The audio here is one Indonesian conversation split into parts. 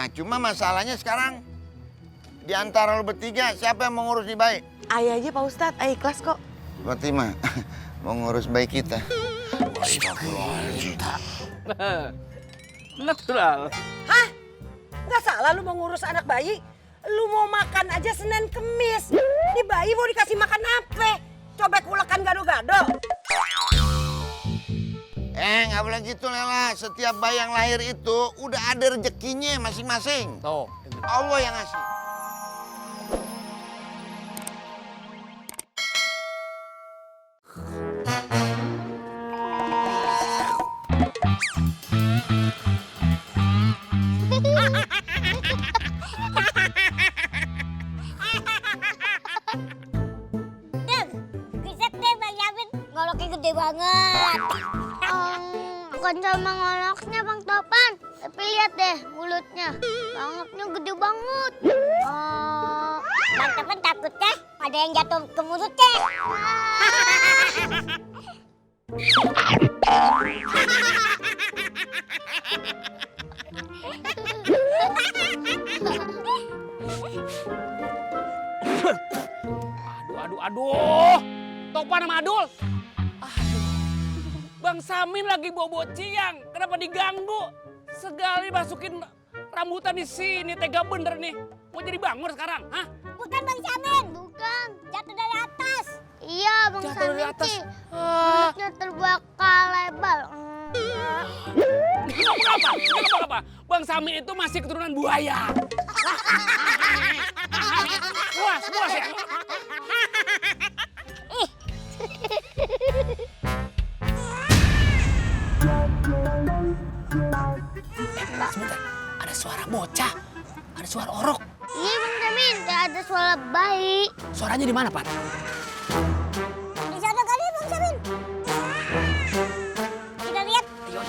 Nah cuma masalahnya sekarang di antara lo bertiga siapa yang mau ngurus nih bayi? Ayah aja Pak Ustadz, ayah ikhlas kok. Fatimah mau ngurus bayi kita. Natural. Hah? Nggak salah lu mau ngurus anak bayi? Lu mau makan aja Senin Kemis. Ini bayi mau dikasih makan apa? Cobek ulekan gado-gado. Nggak boleh gitu Lela. Setiap bayi yang lahir itu udah ada rezekinya masing-masing. Tuh. Allah yang ngasih. Bisa deh Bang Yamin, ngoloknya gede banget. Bukan sama ngoloknya Bang Topan, tapi lihat deh mulutnya, ngoloknya gede banget. Bang Topan takutnya ada yang jatuh ke mulutnya. Aduh. Topan sama Adul. Aduh. Bang Samin lagi bobo ciang. Kenapa diganggu? Segali masukin rambutan di sini. Tega bener nih. Mau jadi bangor sekarang, hah? Bukan Bang Samin. Bukan. Jatuh dari atas. Iya Bang Jatuh dari Samin atas. sih, mulutnya terbakar lebar. Apa? Bang Samin itu masih keturunan buaya. Puas ya? Sebentar, ada suara bocah, ada suara orok. Iya Bang Samin, kayak ada suara bayi. Suaranya di mana, Pak? Di sana kali Bang Samin. Kita lihat. Ayo.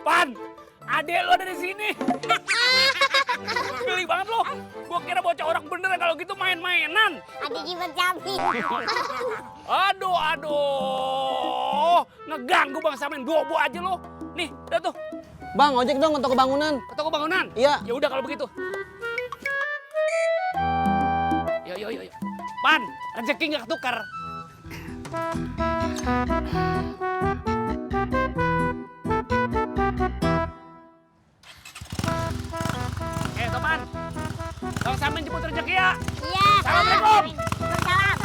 Pan, adek lo ada di sini. Geli banget lo. Gua kira bocah orang beneran kalau gitu main-mainan. Ada di Bang Samin. Aduh. Ngeganggu Bang Samin, bobo aja lo. Nih, udah tuh. Bang, ojek dong ke toko bangunan. Ke toko bangunan? Iya. Ya udah kalau begitu. Yo. Pan, rezeki nggak ketukar. Topan. Bang Samin jemput rezeki ya. Iya. Assalamualaikum. Waalaikumsalam.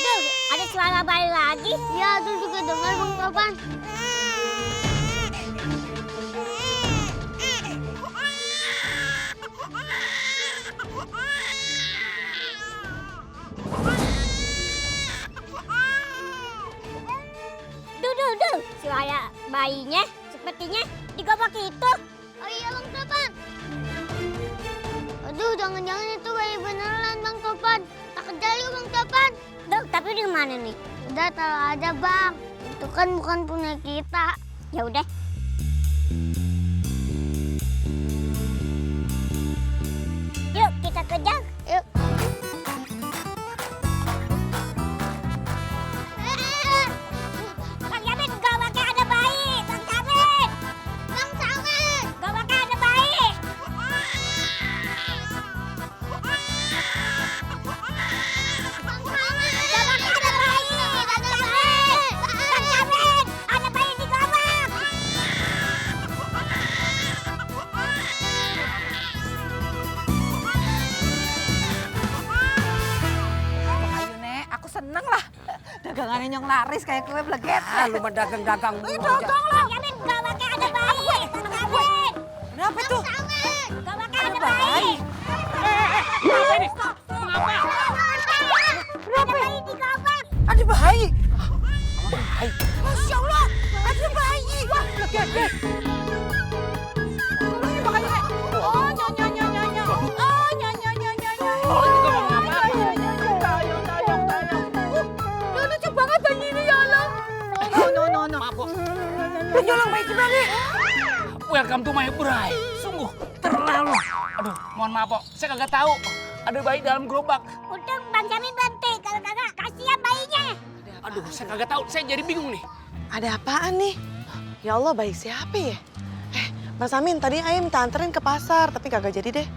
Duh, ada suara bayi lagi. Iya, Adul juga dengar Bang Topan. Duh. Suara bayinya sepertinya digobak itu. Oh iya Bang Topan. Aduh, jangan-jangan itu bayi beneran Bang Topan. Tak kejar yuk Bang Topan. Duh, tapi di mana nih? Udah taruh aja Bang. Itu kan bukan punya kita. Ya udah. Yuk, kita kejar. Yuk. Bang Yamin, gawaknya ada bayi. Bang Samin. Bang Samin. Gawaknya ada bayi. Bang Samin. Gawaknya ada bayi. Bang Samin. Bang Samin, ada bayi di gawak. Ayo Nek, aku seneng lah. Dagangannya nyong laris kayak kue bleget. Lu mah dagang-dagang mulu. Dagang lah. Bang Yamin, gawaknya ada bayi. Bang Samin. Kenapa tuh? Gawaknya ada Ada bayi. bayi. Apa ini? Mengapa? Ada bayi di gawak. Ada bayi. Masya Allah, ada bayi. Wah, bleget. Lu nyolong bayi gimana? Welcome to my bride. Sungguh terlalu. Aduh, mohon maaf, Pok. Saya kagak tahu ada bayi dalam gerobak. Udah Bang Samin berhenti. Kalau kagak, kasihan bayinya. Aduh, saya kagak tahu. Saya jadi bingung nih. Ada apaan nih? Ya Allah, bayi siapa ya? Mas Amin, tadi ayah minta anterin ke pasar, tapi kagak jadi deh.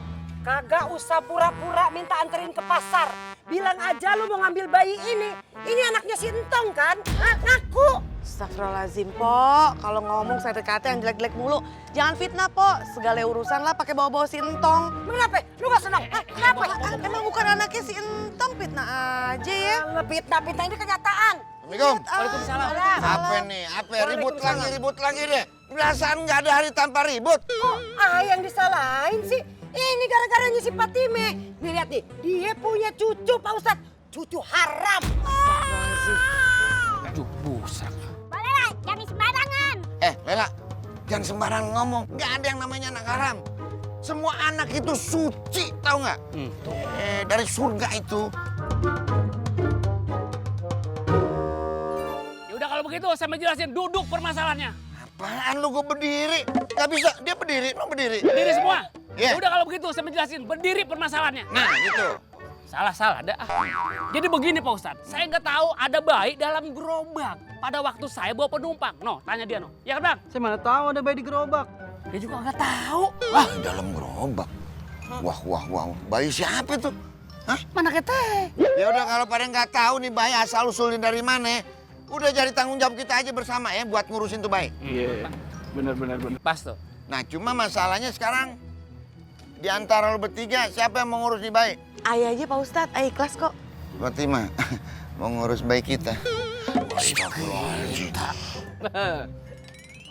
Kagak usah pura-pura minta anterin ke pasar. Bilang aja lu mau ngambil bayi ini. Ini anaknya si Entong kan? Hah? Ngaku. Astagfirullahaladzim, Po. Kalau ngomong saya dekati yang jelek-jelek mulu. Jangan fitnah, Po. Segala urusan lah pakai bawa-bawa si Entong. Kenapa? Lu gak senang? Hah? Kenapa? Emang bukan anaknya si Entong, fitnah aja ya. Fitnah ini kenyataan. Assalamualaikum. Waalaikumsalam. Apa nih? Apa? Ribut lagi deh. Perasaan nggak ada hari tanpa ribut. Kok yang disalahin sih? Ini gara-garanya si Fatime. Nih lihat nih, dia punya cucu Pak Ustadz. Cucu haram. Aduh, busak. Boleh lah, jangan sembarangan. Lela, jangan sembarangan ngomong. Nggak ada yang namanya anak haram. Semua anak itu suci, tahu nggak? Dari surga itu. Ya udah kalau begitu saya menjelasin duduk permasalahannya. Apaan lu gue berdiri? Nggak bisa, dia berdiri, lu berdiri. Berdiri semua. Iya. Ya udah kalau begitu saya menjelasin berdiri permasalahannya. Nah, gitu. Salah dah. Jadi begini Pak Ustadz, saya nggak tahu ada bayi dalam gerobak pada waktu saya bawa penumpang. No, tanya dia no. Ya kan Bang? Saya mana tahu ada bayi di gerobak. Dia juga nggak tahu. Wah, dalam gerobak. Wah. Bayi siapa tuh? Hah? Mana keteh? Ya udah kalau pada nggak tahu nih bayi asal usulnya dari mana, udah jadi tanggung jawab kita aja bersama ya buat ngurusin tuh bayi. Iya, benar. Pas tuh. Nah, cuma masalahnya sekarang di antara lu bertiga siapa yang mau ngurus nih bayi? Ayah aja Pak Ustadz, ayah ikhlas kok. Fatimah mau ngurus bayi kita. Astagfirullahaladzim.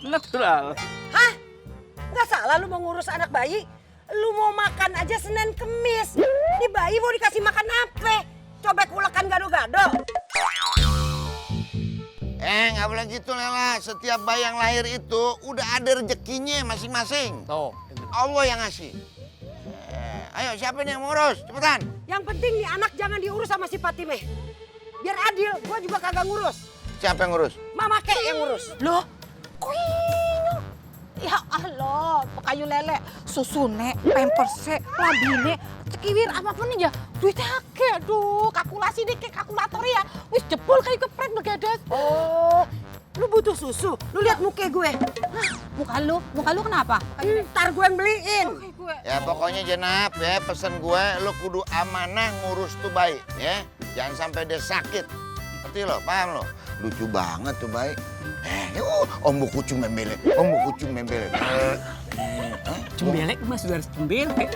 Natural. Hah? Nggak salah lu mau ngurus anak bayi? Lu mau makan aja Senin Kemis. Ini bayi mau dikasih makan apa? Cobek ulekan gado-gado. Nggak boleh gitu Lela. Setiap bayi yang lahir itu udah ada rezekinya masing-masing. Tuh. Allah yang ngasih. Ayo siapa nih yang ngurus? Cepetan. Yang penting nih anak jangan diurus sama si Fatime. Biar adil, gua juga kagak ngurus. Siapa yang ngurus? Mama kek yang ngurus. Loh, Kuing. Ya Allah, pekayu lele, susune, pamperse, labine, cekiwir apapun aja. Duitnya akeh, aduh, kalkulasi deh kayak kalkulator ya. Wis jebol kayak kepret begadas. Oh, lu butuh susu? Lu lihat muka gue. Hah, muka lu kenapa? Ntar gue yang beliin. Kayak gue. Ya pokoknya Jenab ya pesen gue lu kudu amanah ngurus tuh bayi ya. Jangan sampai dia sakit. Ngerti lo, paham lo? Lucu banget tuh bayi. Ombu kucing membelek. Cembelek mas sudah harus cembelek.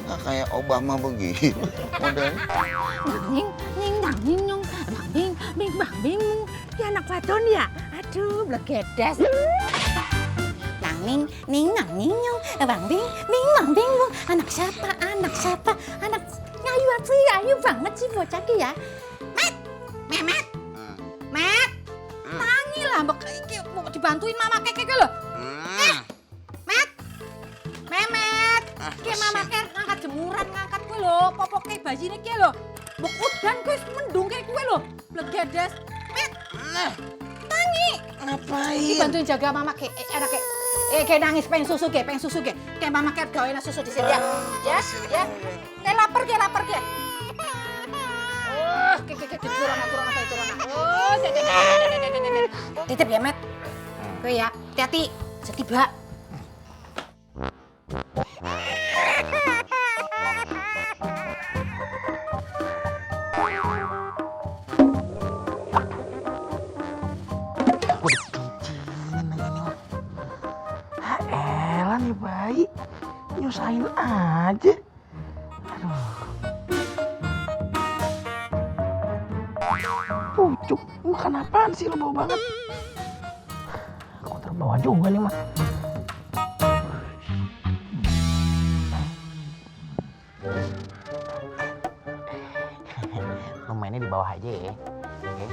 Nggak kayak Obama begitu. Model. Bang Bing. Ya anak wadon ya? Aduh, blegedes. Nang ning, Bang Bing, Anak siapa? Anak Nyayu banget sih bocah ki ya. Met. Tangi lah, mbak mau dibantuin mama keke lho. Memet. Ki mama kek ngangkat jemuran ngangkat kowe lho, popoke bajine ki lho. Mbok udan kowe mendung kayak kowe lho. Blegedes. Met. Tangi. ngapain? Dibantuin jaga mama kek anak kek. Kayak nangis pengen susu ke. Kayak mama kek gawein susu di sini ya. Ya. Kayak lapar ke. Oh, turun. Oh, titip ya, Met. Oke ya, hati-hati. Setiba. Elah nih bayi, nyusahin aja. Pucuk, makan apaan sih lo bau banget? Kok terbawa juga nih mah. Lo mainnya di bawah aja ya. Oke.